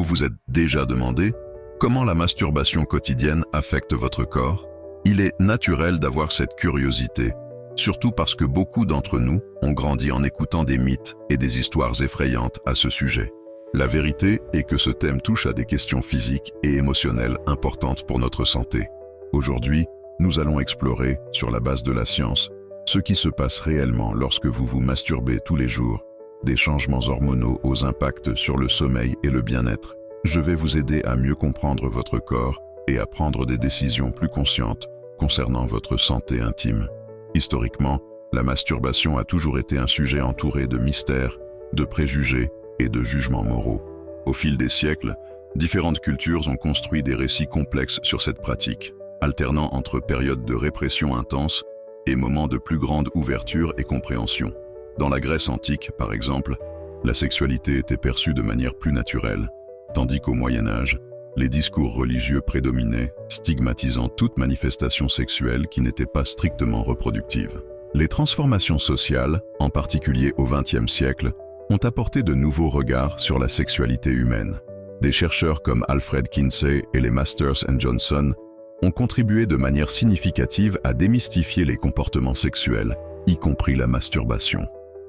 Vous vous êtes déjà demandé comment la masturbation quotidienne affecte votre corps? Il est naturel d'avoir cette curiosité, surtout parce que beaucoup d'entre nous ont grandi en écoutant des mythes et des histoires effrayantes à ce sujet. La vérité est que ce thème touche à des questions physiques et émotionnelles importantes pour notre santé. Aujourd'hui, nous allons explorer, sur la base de la science, ce qui se passe réellement lorsque vous vous masturbez tous les jours, des changements hormonaux aux impacts sur le sommeil et le bien-être. Je vais vous aider à mieux comprendre votre corps et à prendre des décisions plus conscientes concernant votre santé intime. Historiquement, la masturbation a toujours été un sujet entouré de mystères, de préjugés et de jugements moraux. Au fil des siècles, différentes cultures ont construit des récits complexes sur cette pratique, alternant entre périodes de répression intense et moments de plus grande ouverture et compréhension. Dans la Grèce antique, par exemple, la sexualité était perçue de manière plus naturelle, tandis qu'au Moyen Âge, les discours religieux prédominaient, stigmatisant toute manifestation sexuelle qui n'était pas strictement reproductive. Les transformations sociales, en particulier au XXe siècle, ont apporté de nouveaux regards sur la sexualité humaine. Des chercheurs comme Alfred Kinsey et les Masters and Johnson ont contribué de manière significative à démystifier les comportements sexuels, y compris la masturbation.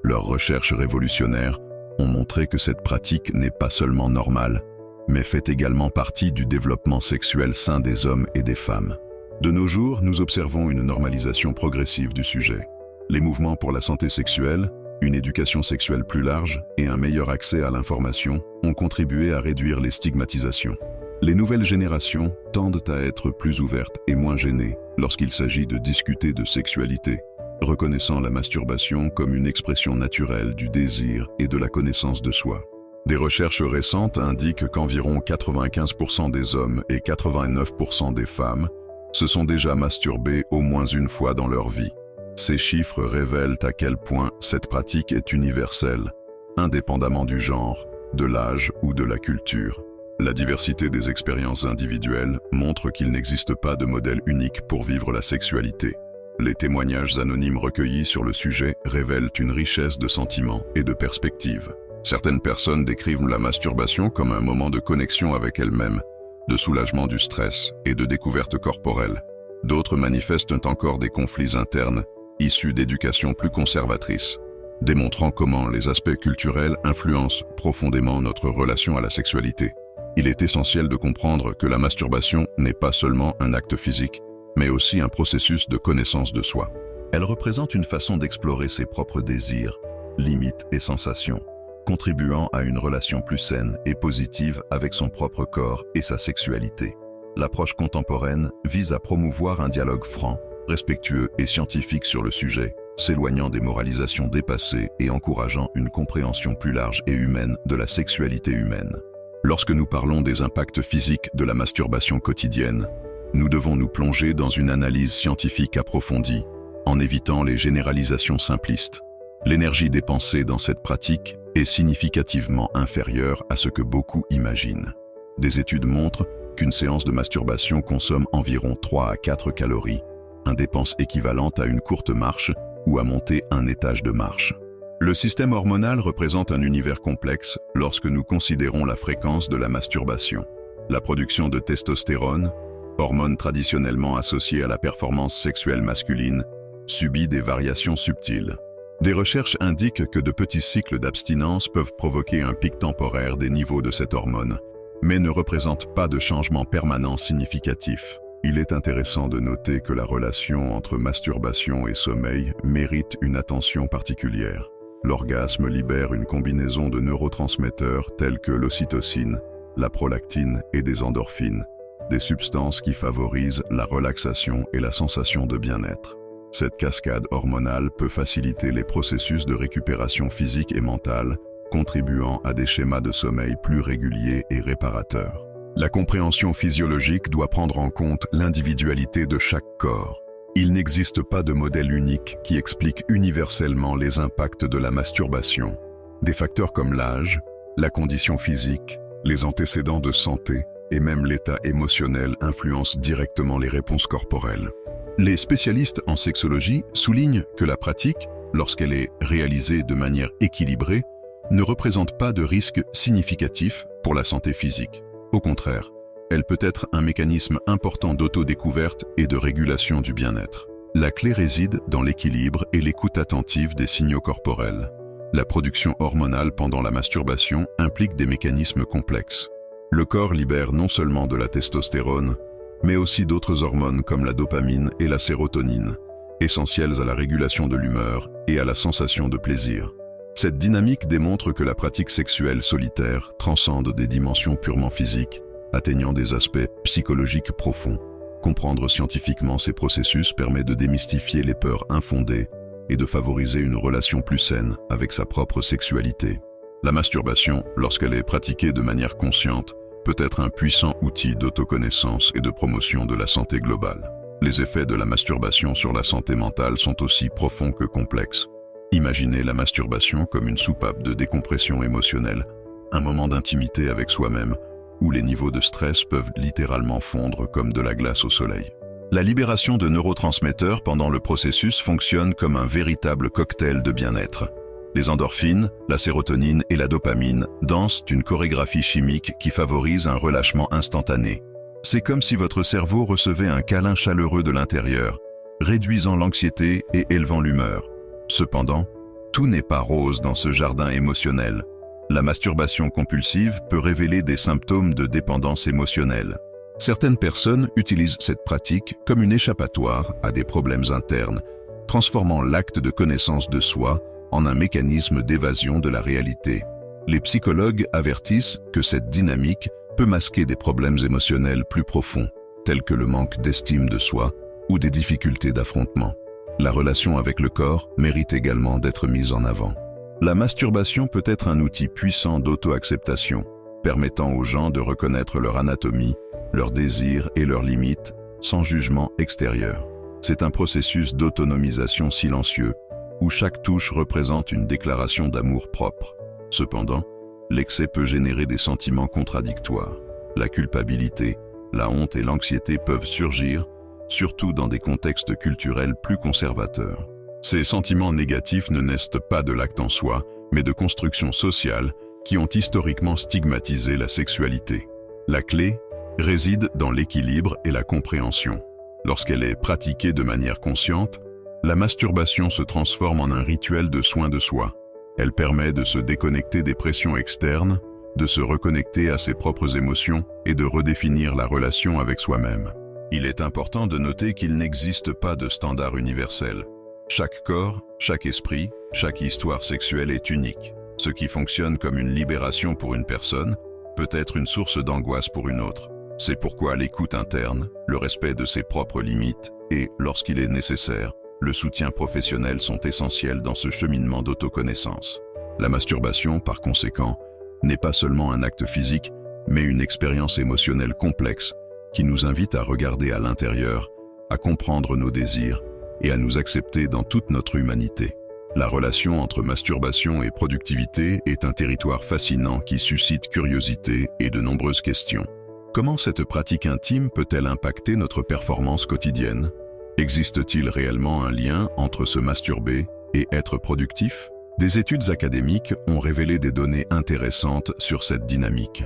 Leurs recherches révolutionnaires ont montré que cette pratique n'est pas seulement normale, mais fait également partie du développement sexuel sain des hommes et des femmes. De nos jours, nous observons une normalisation progressive du sujet. Les mouvements pour la santé sexuelle, une éducation sexuelle plus large et un meilleur accès à l'information ont contribué à réduire les stigmatisations. Les nouvelles générations tendent à être plus ouvertes et moins gênées lorsqu'il s'agit de discuter de sexualité, reconnaissant la masturbation comme une expression naturelle du désir et de la connaissance de soi. Des recherches récentes indiquent qu'environ 95% des hommes et 89% des femmes se sont déjà masturbés au moins une fois dans leur vie. Ces chiffres révèlent à quel point cette pratique est universelle, indépendamment du genre, de l'âge ou de la culture. La diversité des expériences individuelles montre qu'il n'existe pas de modèle unique pour vivre la sexualité. Les témoignages anonymes recueillis sur le sujet révèlent une richesse de sentiments et de perspectives. Certaines personnes décrivent la masturbation comme un moment de connexion avec elles-mêmes, de soulagement du stress et de découverte corporelle. D'autres manifestent encore des conflits internes, issus d'éducations plus conservatrices, démontrant comment les aspects culturels influencent profondément notre relation à la sexualité. Il est essentiel de comprendre que la masturbation n'est pas seulement un acte physique, mais aussi un processus de connaissance de soi. Elle représente une façon d'explorer ses propres désirs, limites et sensations, contribuant à une relation plus saine et positive avec son propre corps et sa sexualité. L'approche contemporaine vise à promouvoir un dialogue franc, respectueux et scientifique sur le sujet, s'éloignant des moralisations dépassées et encourageant une compréhension plus large et humaine de la sexualité humaine. Lorsque nous parlons des impacts physiques de la masturbation quotidienne, nous devons nous plonger dans une analyse scientifique approfondie, en évitant les généralisations simplistes. L'énergie dépensée dans cette pratique est significativement inférieure à ce que beaucoup imaginent. Des études montrent qu'une séance de masturbation consomme environ 3 à 4 calories, une dépense équivalente à une courte marche ou à monter un étage de marche. Le système hormonal représente un univers complexe lorsque nous considérons la fréquence de la masturbation. La production de testostérone, hormone traditionnellement associée à la performance sexuelle masculine, subit des variations subtiles. Des recherches indiquent que de petits cycles d'abstinence peuvent provoquer un pic temporaire des niveaux de cette hormone, mais ne représentent pas de changement permanent significatif. Il est intéressant de noter que la relation entre masturbation et sommeil mérite une attention particulière. L'orgasme libère une combinaison de neurotransmetteurs tels que l'ocytocine, la prolactine et des endorphines, des substances qui favorisent la relaxation et la sensation de bien-être. Cette cascade hormonale peut faciliter les processus de récupération physique et mentale, contribuant à des schémas de sommeil plus réguliers et réparateurs. La compréhension physiologique doit prendre en compte l'individualité de chaque corps. Il n'existe pas de modèle unique qui explique universellement les impacts de la masturbation. Des facteurs comme l'âge, la condition physique, les antécédents de santé et même l'état émotionnel influencent directement les réponses corporelles. Les spécialistes en sexologie soulignent que la pratique, lorsqu'elle est réalisée de manière équilibrée, ne représente pas de risque significatif pour la santé physique. Au contraire, elle peut être un mécanisme important d'autodécouverte et de régulation du bien-être. La clé réside dans l'équilibre et l'écoute attentive des signaux corporels. La production hormonale pendant la masturbation implique des mécanismes complexes. Le corps libère non seulement de la testostérone, mais aussi d'autres hormones comme la dopamine et la sérotonine, essentielles à la régulation de l'humeur et à la sensation de plaisir. Cette dynamique démontre que la pratique sexuelle solitaire transcende des dimensions purement physiques, atteignant des aspects psychologiques profonds. Comprendre scientifiquement ces processus permet de démystifier les peurs infondées et de favoriser une relation plus saine avec sa propre sexualité. La masturbation, lorsqu'elle est pratiquée de manière consciente, peut être un puissant outil d'autoconnaissance et de promotion de la santé globale. Les effets de la masturbation sur la santé mentale sont aussi profonds que complexes. Imaginez la masturbation comme une soupape de décompression émotionnelle, un moment d'intimité avec soi-même, où les niveaux de stress peuvent littéralement fondre comme de la glace au soleil. La libération de neurotransmetteurs pendant le processus fonctionne comme un véritable cocktail de bien-être. Les endorphines, la sérotonine et la dopamine dansent une chorégraphie chimique qui favorise un relâchement instantané. C'est comme si votre cerveau recevait un câlin chaleureux de l'intérieur, réduisant l'anxiété et élevant l'humeur. Cependant, tout n'est pas rose dans ce jardin émotionnel. La masturbation compulsive peut révéler des symptômes de dépendance émotionnelle. Certaines personnes utilisent cette pratique comme une échappatoire à des problèmes internes, transformant l'acte de connaissance de soi en un mécanisme d'évasion de la réalité. Les psychologues avertissent que cette dynamique peut masquer des problèmes émotionnels plus profonds, tels que le manque d'estime de soi ou des difficultés d'affrontement. La relation avec le corps mérite également d'être mise en avant. La masturbation peut être un outil puissant d'auto-acceptation, permettant aux gens de reconnaître leur anatomie, leurs désirs et leurs limites, sans jugement extérieur. C'est un processus d'autonomisation silencieux, où chaque touche représente une déclaration d'amour propre. Cependant, l'excès peut générer des sentiments contradictoires. La culpabilité, la honte et l'anxiété peuvent surgir, surtout dans des contextes culturels plus conservateurs. Ces sentiments négatifs ne naissent pas de l'acte en soi, mais de constructions sociales qui ont historiquement stigmatisé la sexualité. La clé réside dans l'équilibre et la compréhension. Lorsqu'elle est pratiquée de manière consciente, la masturbation se transforme en un rituel de soin de soi. Elle permet de se déconnecter des pressions externes, de se reconnecter à ses propres émotions et de redéfinir la relation avec soi-même. Il est important de noter qu'il n'existe pas de standard universel. Chaque corps, chaque esprit, chaque histoire sexuelle est unique. Ce qui fonctionne comme une libération pour une personne peut être une source d'angoisse pour une autre. C'est pourquoi l'écoute interne, le respect de ses propres limites et, lorsqu'il est nécessaire, le soutien professionnel sont essentiels dans ce cheminement d'autoconnaissance. La masturbation, par conséquent, n'est pas seulement un acte physique, mais une expérience émotionnelle complexe qui nous invite à regarder à l'intérieur, à comprendre nos désirs et à nous accepter dans toute notre humanité. La relation entre masturbation et productivité est un territoire fascinant qui suscite curiosité et de nombreuses questions. Comment cette pratique intime peut-elle impacter notre performance quotidienne ? Existe-t-il réellement un lien entre se masturber et être productif ? Des études académiques ont révélé des données intéressantes sur cette dynamique.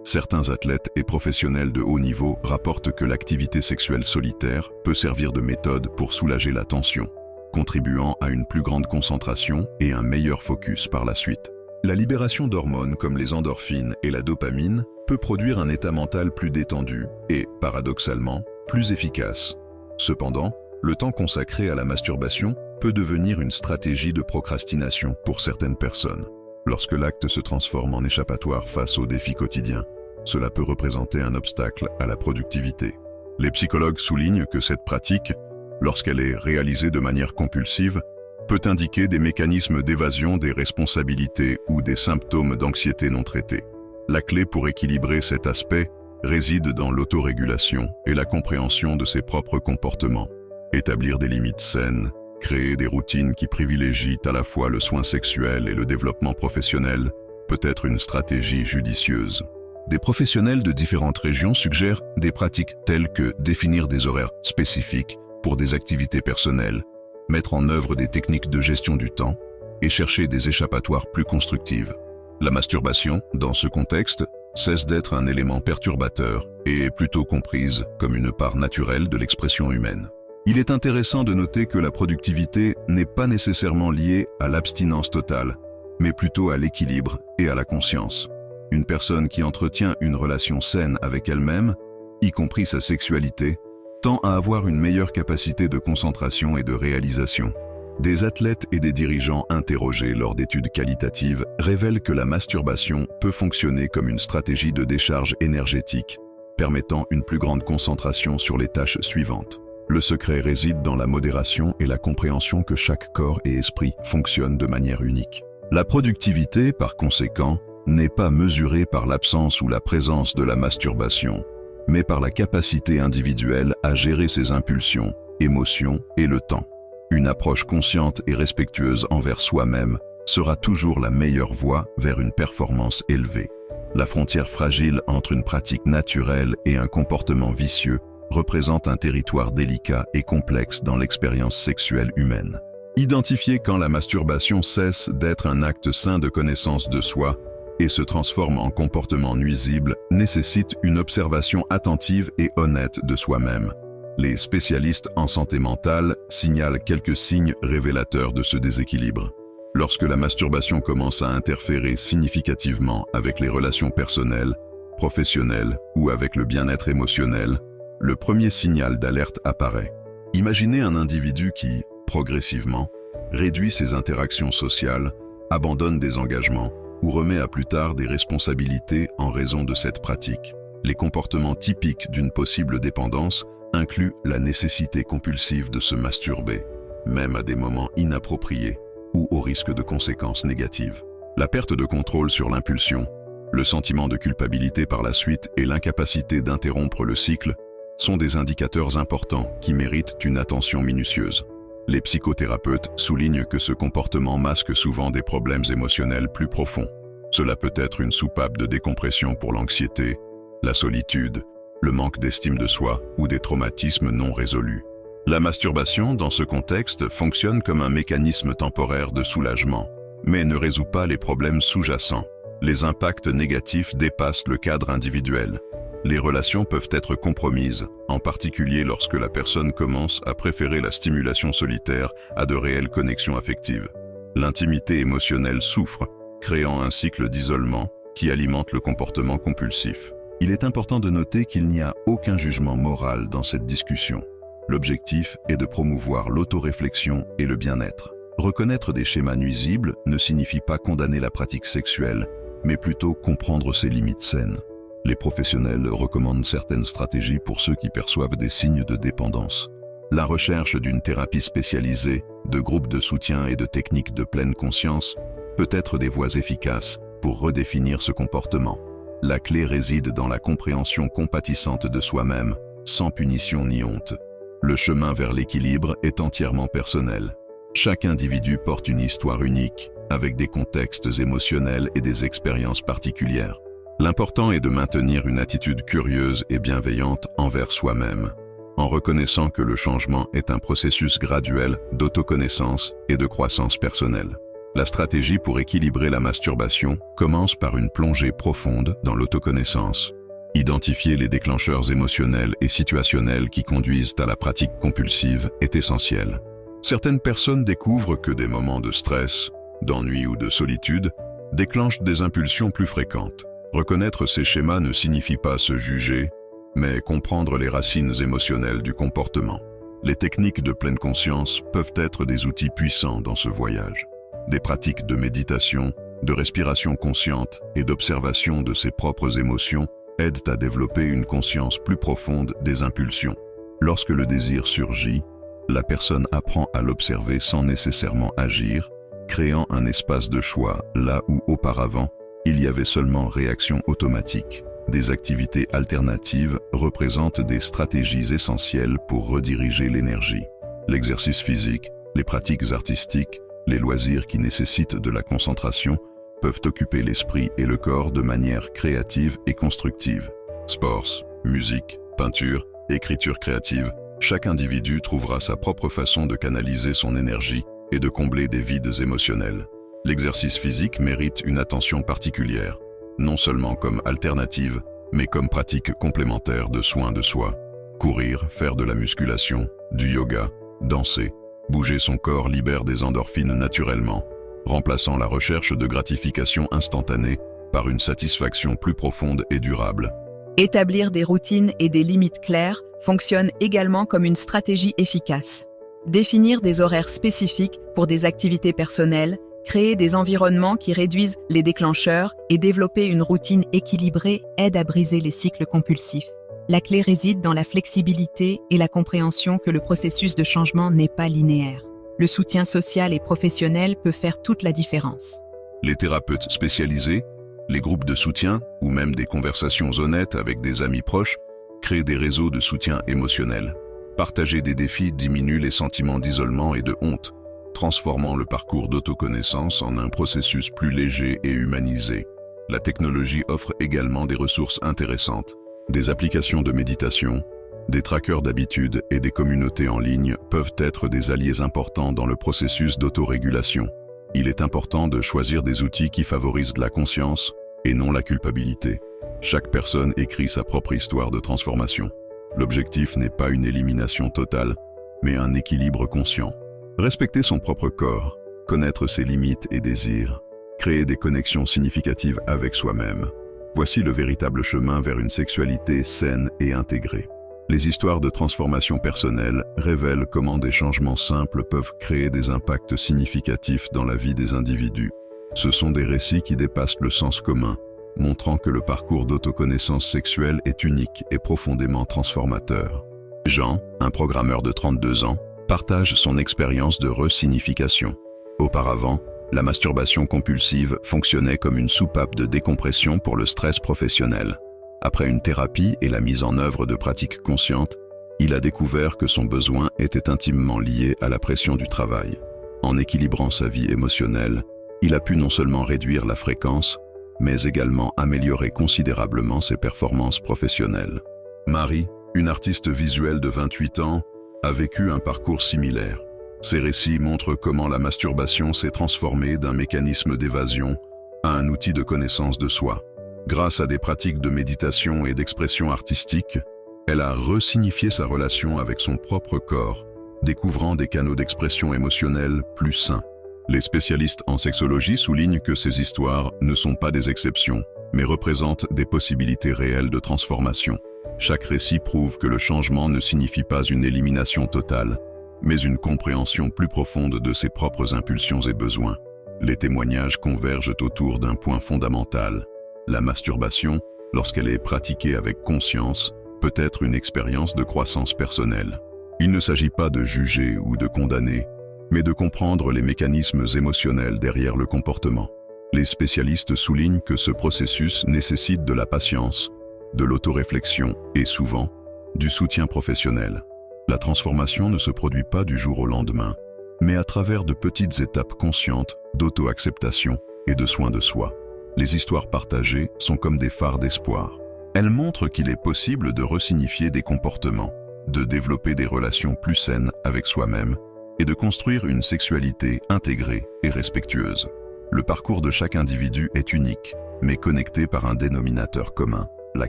Certains athlètes et professionnels de haut niveau rapportent que l'activité sexuelle solitaire peut servir de méthode pour soulager la tension, contribuant à une plus grande concentration et un meilleur focus par la suite. La libération d'hormones comme les endorphines et la dopamine peut produire un état mental plus détendu et, paradoxalement, plus efficace. Cependant, le temps consacré à la masturbation peut devenir une stratégie de procrastination pour certaines personnes. Lorsque l'acte se transforme en échappatoire face aux défis quotidiens, cela peut représenter un obstacle à la productivité. Les psychologues soulignent que cette pratique, lorsqu'elle est réalisée de manière compulsive, peut indiquer des mécanismes d'évasion des responsabilités ou des symptômes d'anxiété non traités. La clé pour équilibrer cet aspect réside dans l'autorégulation et la compréhension de ses propres comportements. Établir des limites saines, créer des routines qui privilégient à la fois le soin sexuel et le développement professionnel peut être une stratégie judicieuse. Des professionnels de différentes régions suggèrent des pratiques telles que définir des horaires spécifiques pour des activités personnelles, mettre en œuvre des techniques de gestion du temps et chercher des échappatoires plus constructives. La masturbation, dans ce contexte, cesse d'être un élément perturbateur et est plutôt comprise comme une part naturelle de l'expression humaine. Il est intéressant de noter que la productivité n'est pas nécessairement liée à l'abstinence totale, mais plutôt à l'équilibre et à la conscience. Une personne qui entretient une relation saine avec elle-même, y compris sa sexualité, tend à avoir une meilleure capacité de concentration et de réalisation. Des athlètes et des dirigeants interrogés lors d'études qualitatives révèlent que la masturbation peut fonctionner comme une stratégie de décharge énergétique, permettant une plus grande concentration sur les tâches suivantes. Le secret réside dans la modération et la compréhension que chaque corps et esprit fonctionnent de manière unique. La productivité, par conséquent, n'est pas mesurée par l'absence ou la présence de la masturbation, mais par la capacité individuelle à gérer ses impulsions, émotions et le temps. Une approche consciente et respectueuse envers soi-même sera toujours la meilleure voie vers une performance élevée. La frontière fragile entre une pratique naturelle et un comportement vicieux représente un territoire délicat et complexe dans l'expérience sexuelle humaine. Identifier quand la masturbation cesse d'être un acte sain de connaissance de soi et se transforme en comportement nuisible nécessite une observation attentive et honnête de soi-même. Les spécialistes en santé mentale signalent quelques signes révélateurs de ce déséquilibre. Lorsque la masturbation commence à interférer significativement avec les relations personnelles, professionnelles ou avec le bien-être émotionnel, le premier signal d'alerte apparaît. Imaginez un individu qui, progressivement, réduit ses interactions sociales, abandonne des engagements ou remet à plus tard des responsabilités en raison de cette pratique. Les comportements typiques d'une possible dépendance incluent la nécessité compulsive de se masturber, même à des moments inappropriés ou au risque de conséquences négatives. La perte de contrôle sur l'impulsion, le sentiment de culpabilité par la suite et l'incapacité d'interrompre le cycle sont des indicateurs importants qui méritent une attention minutieuse. Les psychothérapeutes soulignent que ce comportement masque souvent des problèmes émotionnels plus profonds. Cela peut être une soupape de décompression pour l'anxiété, la solitude, le manque d'estime de soi ou des traumatismes non résolus. La masturbation, dans ce contexte, fonctionne comme un mécanisme temporaire de soulagement, mais ne résout pas les problèmes sous-jacents. Les impacts négatifs dépassent le cadre individuel. Les relations peuvent être compromises, en particulier lorsque la personne commence à préférer la stimulation solitaire à de réelles connexions affectives. L'intimité émotionnelle souffre, créant un cycle d'isolement qui alimente le comportement compulsif. Il est important de noter qu'il n'y a aucun jugement moral dans cette discussion. L'objectif est de promouvoir l'autoréflexion et le bien-être. Reconnaître des schémas nuisibles ne signifie pas condamner la pratique sexuelle, mais plutôt comprendre ses limites saines. Les professionnels recommandent certaines stratégies pour ceux qui perçoivent des signes de dépendance. La recherche d'une thérapie spécialisée, de groupes de soutien et de techniques de pleine conscience peut être des voies efficaces pour redéfinir ce comportement. La clé réside dans la compréhension compatissante de soi-même, sans punition ni honte. Le chemin vers l'équilibre est entièrement personnel. Chaque individu porte une histoire unique, avec des contextes émotionnels et des expériences particulières. L'important est de maintenir une attitude curieuse et bienveillante envers soi-même, en reconnaissant que le changement est un processus graduel d'autoconnaissance et de croissance personnelle. La stratégie pour équilibrer la masturbation commence par une plongée profonde dans l'autoconnaissance. Identifier les déclencheurs émotionnels et situationnels qui conduisent à la pratique compulsive est essentiel. Certaines personnes découvrent que des moments de stress, d'ennui ou de solitude déclenchent des impulsions plus fréquentes. Reconnaître ces schémas ne signifie pas se juger, mais comprendre les racines émotionnelles du comportement. Les techniques de pleine conscience peuvent être des outils puissants dans ce voyage. Des pratiques de méditation, de respiration consciente et d'observation de ses propres émotions aident à développer une conscience plus profonde des impulsions. Lorsque le désir surgit, la personne apprend à l'observer sans nécessairement agir, créant un espace de choix là où auparavant, il y avait seulement réaction automatique. Des activités alternatives représentent des stratégies essentielles pour rediriger l'énergie. L'exercice physique, les pratiques artistiques, les loisirs qui nécessitent de la concentration peuvent occuper l'esprit et le corps de manière créative et constructive. Sports, musique, peinture, écriture créative, chaque individu trouvera sa propre façon de canaliser son énergie et de combler des vides émotionnels. L'exercice physique mérite une attention particulière, non seulement comme alternative, mais comme pratique complémentaire de soins de soi. Courir, faire de la musculation, du yoga, danser, bouger son corps libère des endorphines naturellement, remplaçant la recherche de gratification instantanée par une satisfaction plus profonde et durable. Établir des routines et des limites claires fonctionne également comme une stratégie efficace. Définir des horaires spécifiques pour des activités personnelles, créer des environnements qui réduisent les déclencheurs et développer une routine équilibrée aide à briser les cycles compulsifs. La clé réside dans la flexibilité et la compréhension que le processus de changement n'est pas linéaire. Le soutien social et professionnel peut faire toute la différence. Les thérapeutes spécialisés, les groupes de soutien ou même des conversations honnêtes avec des amis proches créent des réseaux de soutien émotionnel. Partager des défis diminue les sentiments d'isolement et de honte, transformant le parcours d'autoconnaissance en un processus plus léger et humanisé. La technologie offre également des ressources intéressantes. Des applications de méditation, des trackers d'habitude et des communautés en ligne peuvent être des alliés importants dans le processus d'autorégulation. Il est important de choisir des outils qui favorisent la conscience et non la culpabilité. Chaque personne écrit sa propre histoire de transformation. L'objectif n'est pas une élimination totale, mais un équilibre conscient. Respecter son propre corps, connaître ses limites et désirs, créer des connexions significatives avec soi-même. Voici le véritable chemin vers une sexualité saine et intégrée. Les histoires de transformation personnelle révèlent comment des changements simples peuvent créer des impacts significatifs dans la vie des individus. Ce sont des récits qui dépassent le sens commun, montrant que le parcours d'autoconnaissance sexuelle est unique et profondément transformateur. Jean, un programmeur de 32 ans, partage son expérience de resignification. Auparavant, la masturbation compulsive fonctionnait comme une soupape de décompression pour le stress professionnel. Après une thérapie et la mise en œuvre de pratiques conscientes, il a découvert que son besoin était intimement lié à la pression du travail. En équilibrant sa vie émotionnelle, il a pu non seulement réduire la fréquence, mais également améliorer considérablement ses performances professionnelles. Marie, une artiste visuelle de 28 ans, a vécu un parcours similaire. Ces récits montrent comment la masturbation s'est transformée d'un mécanisme d'évasion à un outil de connaissance de soi. Grâce à des pratiques de méditation et d'expression artistique, elle a resignifié sa relation avec son propre corps, découvrant des canaux d'expression émotionnelle plus sains. Les spécialistes en sexologie soulignent que ces histoires ne sont pas des exceptions, mais représentent des possibilités réelles de transformation. Chaque récit prouve que le changement ne signifie pas une élimination totale, mais une compréhension plus profonde de ses propres impulsions et besoins. Les témoignages convergent autour d'un point fondamental. La masturbation, lorsqu'elle est pratiquée avec conscience, peut être une expérience de croissance personnelle. Il ne s'agit pas de juger ou de condamner, mais de comprendre les mécanismes émotionnels derrière le comportement. Les spécialistes soulignent que ce processus nécessite de la patience, de l'autoréflexion et souvent, du soutien professionnel. La transformation ne se produit pas du jour au lendemain, mais à travers de petites étapes conscientes d'auto-acceptation et de soin de soi. Les histoires partagées sont comme des phares d'espoir. Elles montrent qu'il est possible de resignifier des comportements, de développer des relations plus saines avec soi-même et de construire une sexualité intégrée et respectueuse. Le parcours de chaque individu est unique, mais connecté par un dénominateur commun, la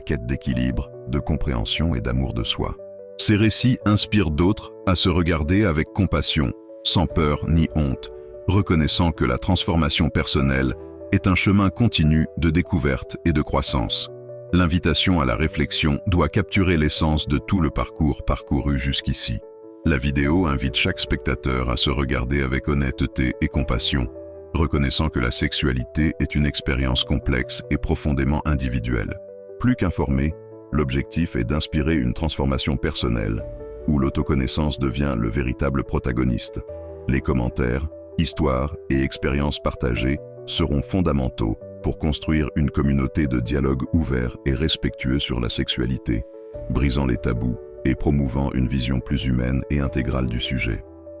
quête d'équilibre, de compréhension et d'amour de soi. Ces récits inspirent d'autres à se regarder avec compassion, sans peur ni honte, reconnaissant que la transformation personnelle est un chemin continu de découverte et de croissance. L'invitation à la réflexion doit capturer l'essence de tout le parcours parcouru jusqu'ici. La vidéo invite chaque spectateur à se regarder avec honnêteté et compassion, reconnaissant que la sexualité est une expérience complexe et profondément individuelle. Plus qu'informer, l'objectif est d'inspirer une transformation personnelle, où l'autoconnaissance devient le véritable protagoniste. Les commentaires, histoires et expériences partagées seront fondamentaux pour construire une communauté de dialogue ouvert et respectueux sur la sexualité, brisant les tabous et promouvant une vision plus humaine et intégrale du sujet.